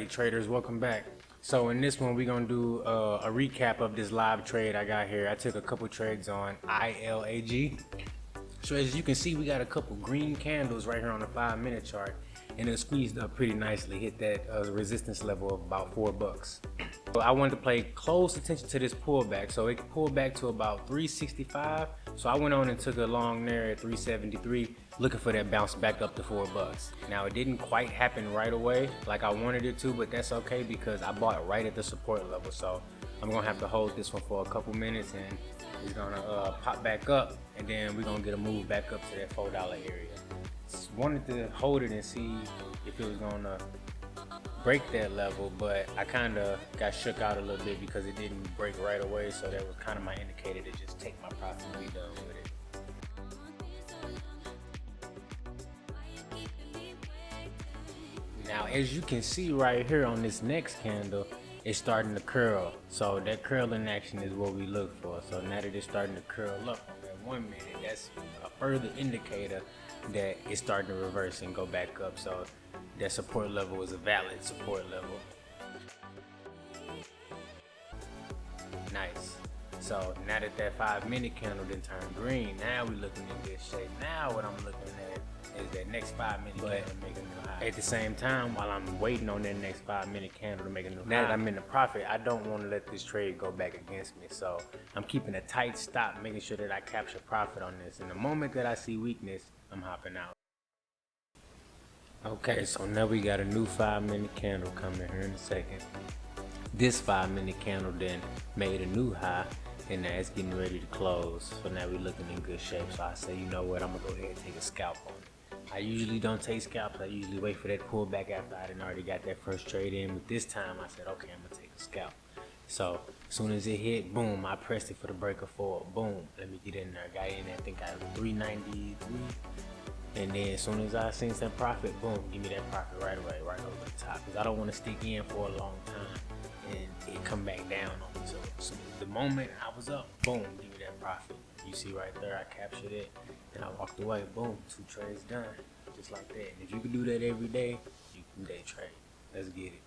Alrighty traders, welcome back. So in this one we're gonna do a recap of this live trade I got here. I took a couple trades on ILAG. So as you can see, we got a couple green candles right here on the 5-minute chart, and it squeezed up pretty nicely, hit that resistance level of about $4. So I wanted to pay close attention to this pullback. So it pulled back to about 365. So I went on and took a long there at 373, looking for that bounce back up to $4. Now it didn't quite happen right away like I wanted it to, but that's okay because I bought right at the support level. So I'm gonna have to hold this one for a couple minutes, and it's gonna pop back up, and then we're gonna get a move back up to that $4 area. Just wanted to hold it and see if it was gonna break that level, but I kind of got shook out a little bit because it didn't break right away, so that was kind of my indicator to just take my profit and be done with it. Now as you can see right here on this next candle, it's starting to curl, so that curling action is what we look for. So now that it's starting to curl up on that 1 minute, that's a further indicator that it's starting to reverse and go back up. So that support level is a valid support level. Nice. So now that that 5-minute candle didn't turn green, now we're looking in good shape. Now what I'm looking at is that next 5-minute candle to make a new high. At the same time, while I'm waiting on that next 5-minute candle to make a new high, now that I'm in the profit, I don't want to let this trade go back against me. So I'm keeping a tight stop, making sure that I capture profit on this. And the moment that I see weakness, I'm hopping out. Okay, so now we got a new 5-minute candle coming here in a second. This 5-minute candle then made a new high, and now it's getting ready to close. So now we're looking in good shape. So I say, you know what, I'm gonna go ahead and take a scalp on it. I usually don't take scalps. I usually wait for that pullback after I done already got that first trade in. But this time I said, okay, I'm gonna take a scalp. So as soon as it hit, boom, I pressed it for the breaker forward. Boom, let me get in there. Got in there, I think I had 393. And then as soon as I seen some profit, boom, give me that profit right away, right over the top. Because I don't want to stick in for a long time and it come back down on me. So the moment I was up, boom, give me that profit. You see right there, I captured it and I walked away. Boom, 2 trades done, just like that. And if you can do that every day, you can day trade. Let's get it.